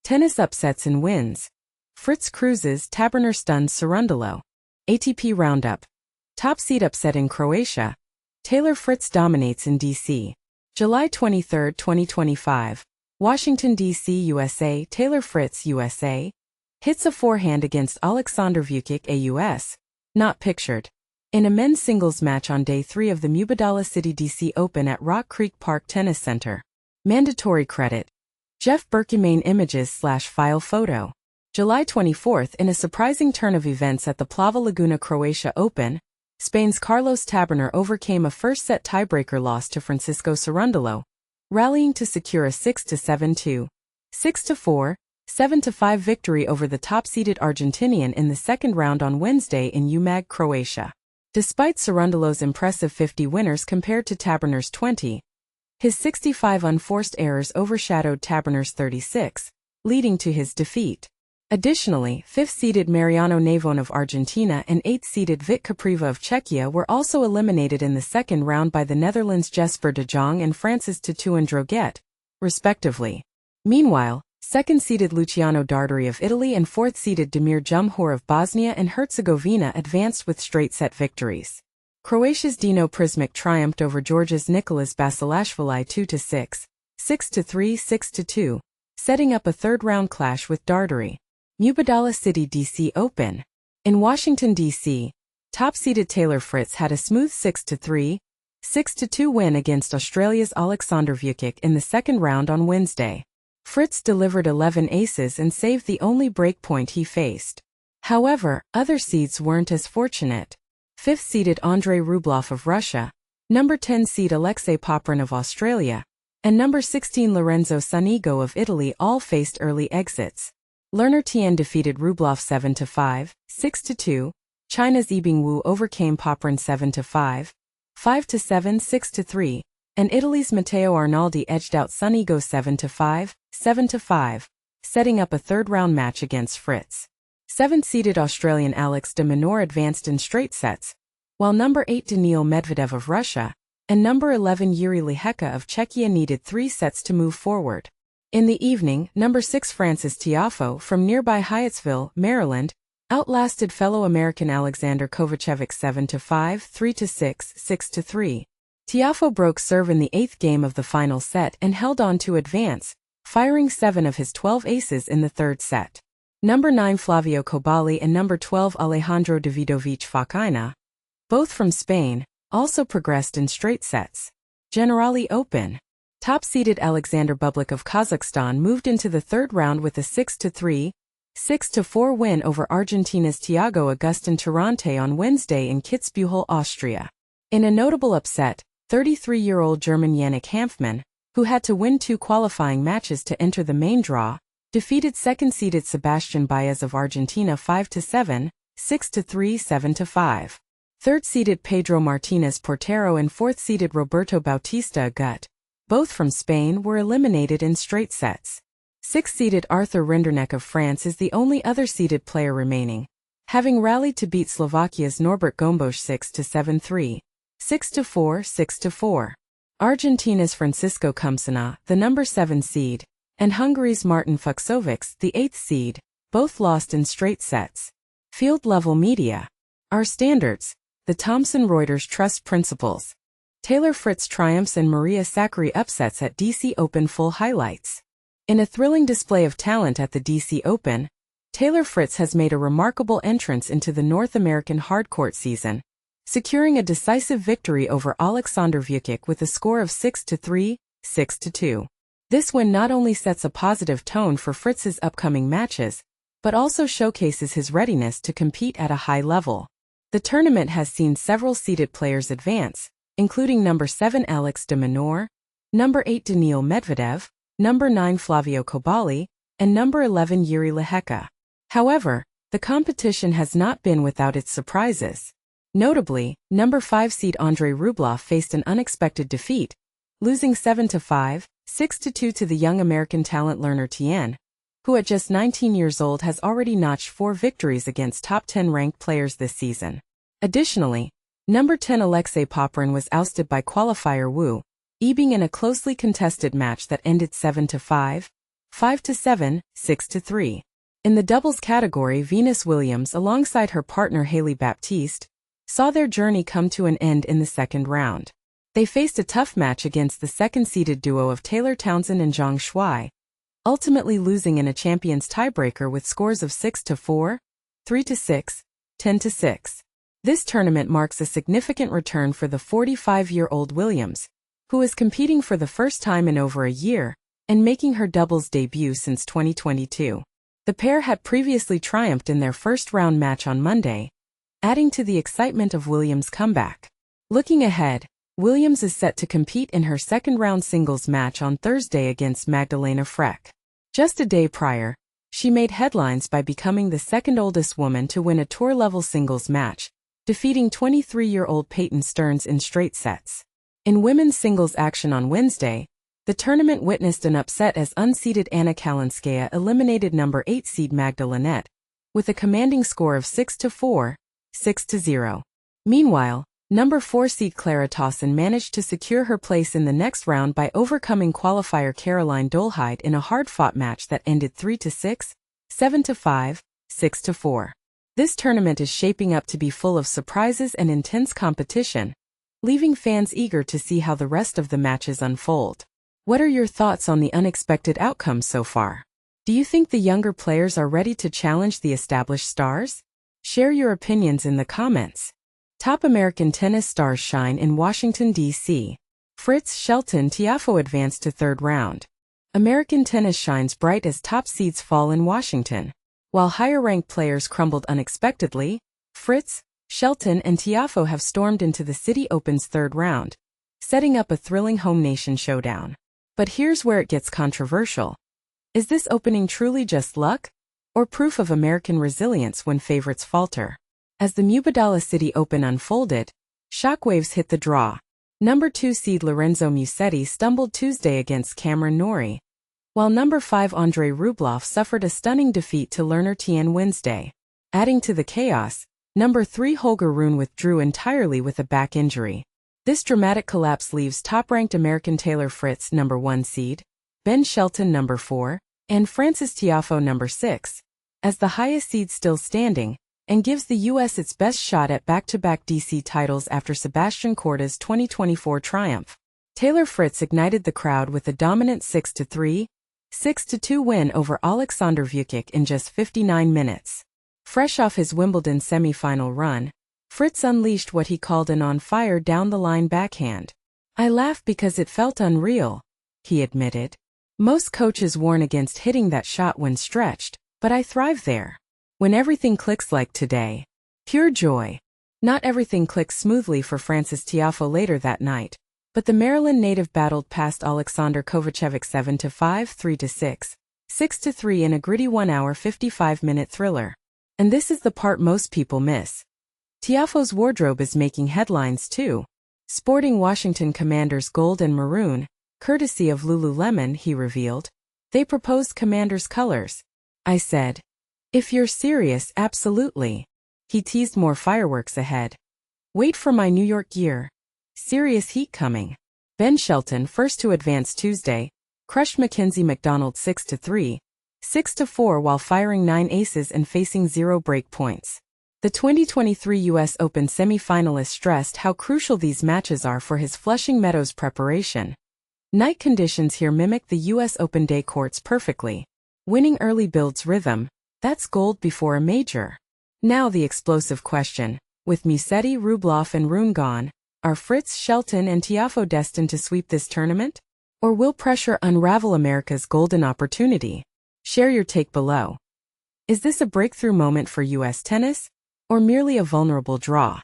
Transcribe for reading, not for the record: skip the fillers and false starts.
Tennis upsets and wins. Fritz cruises, Taberner stuns Cerundolo. ATP Roundup. Top seed upset in Croatia. Taylor Fritz dominates in DC. July 23, 2025. Washington, D.C., USA. Taylor Fritz, USA. Hits a forehand against Aleksandar Vukic, AUS. Not pictured. In a men's singles match on Day 3 of the Mubadala Citi DC Open at Rock Creek Park Tennis Center. Mandatory credit. Jeff Berkemain Images/file photo. July 24, in a surprising turn of events at the Plava Laguna Croatia Open, Spain's Carlos Taberner overcame a first-set tiebreaker loss to Francisco Cerundolo, rallying to secure a 6-7-2, 6-4, 7-5 victory over the top-seeded Argentinian in the second round on Wednesday in Umag, Croatia. Despite Cerundolo's impressive 50 winners compared to Taberner's 20, his 65 unforced errors overshadowed Taberner's 36, leading to his defeat. Additionally, 5th-seeded Mariano Navon of Argentina and 8th-seeded Vit Capriva of Czechia were also eliminated in the second round by the Netherlands' Jesper de Jong and Francis Titoan Droget, respectively. Meanwhile, 2nd-seeded Luciano Darderi of Italy and 4th-seeded Damir Jumhur of Bosnia and Herzegovina advanced with straight-set victories. Croatia's Dino Prismic triumphed over Georgia's Nicolas Basilashvili 2-6, 6-3, 6-2, setting up a third-round clash with Darderi. Mubadala Citi DC Open. In Washington, D.C., top-seeded Taylor Fritz had a smooth 6-3, 6-2 win against Australia's Aleksandar Vukic in the second round on Wednesday. Fritz delivered 11 aces and saved the only breakpoint he faced. However, other seeds weren't as fortunate. 5th-seeded Andrei Rublev of Russia, number 10 seed Alexei Popyrin of Australia, and number 16 Lorenzo Sonego of Italy all faced early exits. Lerner Tien defeated Rublev 7-5, 6-2, China's Yibing Wu overcame Popyrin 7-5, 5-7, 6-3, and Italy's Matteo Arnaldi edged out Sonego 7-5, 7-5, setting up a third-round match against Fritz. 7th-seeded Australian Alex de Minaur advanced in straight sets, while number 8 Daniil Medvedev of Russia and number 11 Yuri Lehecka of Czechia needed 3 sets to move forward. In the evening, number 6 Francis Tiafoe from nearby Hyattsville, Maryland, outlasted fellow American Alexander Kovacevic 7-5, 3-6, 6-3. Tiafoe broke serve in the 8th game of the final set and held on to advance, firing 7 of his 12 aces in the third set. Number 9 Flavio Kobali and number 12 Alejandro Davidovich Fokina, both from Spain, also progressed in straight sets. Generali Open. Top-seeded Alexander Bublik of Kazakhstan moved into the third round with a 6-3, 6-4 win over Argentina's Thiago Agustin Tirante on Wednesday in Kitzbühel, Austria. In a notable upset, 33-year-old German Yannick Hanfmann, who had to win 2 qualifying matches to enter the main draw, defeated second-seeded Sebastian Baez of Argentina 5-7, 6-3, 7-5. Third-seeded Pedro Martinez Portero and fourth-seeded Roberto Bautista Agut, both from Spain, were eliminated in straight sets. Sixth-seeded Arthur Rinderknecht of France is the only other seeded player remaining, having rallied to beat Slovakia's Norbert Gombos 6-7-3, 6-4, 6-4. Argentina's Francisco Kumsina, the number 7 seed, and Hungary's Martin Fucsovics, the 8th seed, both lost in straight sets. Field-level media. Our standards. The Thomson Reuters Trust Principles. Taylor Fritz triumphs and Maria Sakkari upsets at DC Open full highlights. In a thrilling display of talent at the DC Open, Taylor Fritz has made a remarkable entrance into the North American hardcourt season, securing a decisive victory over Aleksandar Vukic with a score of 6-3, 6-2. This win not only sets a positive tone for Fritz's upcoming matches, but also showcases his readiness to compete at a high level. The tournament has seen several seeded players advance, including number 7 Alex de Minaur, number 8 Daniil Medvedev, number 9 Flavio Kobali, and number 11 Yuri Lehecka. However, the competition has not been without its surprises. Notably, number 5 seed Andrei Rublev faced an unexpected defeat, losing 7-5, 6-2 to the young American talent Lerner Tien, who at just 19 years old has already notched 4 victories against top 10 ranked players this season. Additionally, number 10 Alexei Popyrin was ousted by qualifier Wu Yibing in a closely contested match that ended 7-5, 5-7, 6-3. In the doubles category, Venus Williams alongside her partner Haley Baptiste saw their journey come to an end in the second round. They faced a tough match against the second-seeded duo of Taylor Townsend and Zhang Shuai, ultimately losing in a champions tiebreaker with scores of 6-4, 3-6, 10-6. This tournament marks a significant return for the 45-year-old Williams, who is competing for the first time in over a year and making her doubles debut since 2022. The pair had previously triumphed in their first-round match on Monday, adding to the excitement of Williams' comeback. Looking ahead, Williams is set to compete in her second-round singles match on Thursday against Magdalena Freck. Just a day prior, she made headlines by becoming the second-oldest woman to win a tour-level singles match, defeating 23-year-old Peyton Stearns in straight sets. In women's singles action on Wednesday, the tournament witnessed an upset as unseeded Anna Kalinskaya eliminated number 8 seed Magda Linette with a commanding score of 6-4, 6-0. Meanwhile, number 4 seed Clara Tauson managed to secure her place in the next round by overcoming qualifier Caroline Dolhide in a hard-fought match that ended 3-6, 7-5, 6-4. This tournament is shaping up to be full of surprises and intense competition, leaving fans eager to see how the rest of the matches unfold. What are your thoughts on the unexpected outcomes so far? Do you think the younger players are ready to challenge the established stars? Share your opinions in the comments. Top American tennis stars shine in Washington, D.C. Fritz, Shelton, Tiafoe advanced to third round. American tennis shines bright as top seeds fall in Washington. While higher-ranked players crumbled unexpectedly, Fritz, Shelton, and Tiafoe have stormed into the City Open's third round, setting up a thrilling home nation showdown. But here's where it gets controversial. Is this opening truly just luck, or proof of American resilience when favorites falter? As the Mubadala Citi Open unfolded, shockwaves hit the draw. Number 2 seed Lorenzo Musetti stumbled Tuesday against Cameron Norrie, while number 5 Andrei Rublev suffered a stunning defeat to Lerner Tien Wednesday. Adding to the chaos, number 3 Holger Rune withdrew entirely with a back injury. This dramatic collapse leaves top-ranked American Taylor Fritz, number 1 seed, Ben Shelton, number 4, and Francis Tiafoe, number 6, as the highest seed still standing, and gives the U.S. its best shot at back-to-back DC titles after Sebastian Corda's 2024 triumph. Taylor Fritz ignited the crowd with a dominant 6-3, 6-2 win over Aleksandar Vukic in just 59 minutes. Fresh off his Wimbledon semi-final run, Fritz unleashed what he called an on-fire down-the-line backhand. "I laugh because it felt unreal," he admitted. "Most coaches warn against hitting that shot when stretched, but I thrive there. When everything clicks like today. Pure joy." Not everything clicked smoothly for Francis Tiafoe later that night, but the Maryland native battled past Alexander Kovacevic 7-5, 3-6, 6-3 in a gritty 1-hour 55-minute thriller. And this is the part most people miss. Tiafoe's wardrobe is making headlines too. Sporting Washington Commanders gold and maroon, courtesy of Lululemon, he revealed. "They proposed Commanders colors. I said, if you're serious, absolutely." He teased more fireworks ahead. "Wait for my New York gear. Serious heat coming." Ben Shelton, first to advance Tuesday, crushed Mackenzie McDonald 6-3, 6-4 while firing 9 aces and facing 0 break points. The 2023 U.S. Open semi-finalist stressed how crucial these matches are for his Flushing Meadows preparation. Night conditions here mimic the U.S. Open day courts perfectly. Winning early builds rhythm. That's gold before a major. Now the explosive question. With Musetti, Rublev and Rune gone, are Fritz, Shelton and Tiafoe destined to sweep this tournament? Or will pressure unravel America's golden opportunity? Share your take below. Is this a breakthrough moment for U.S. tennis, or merely a vulnerable draw?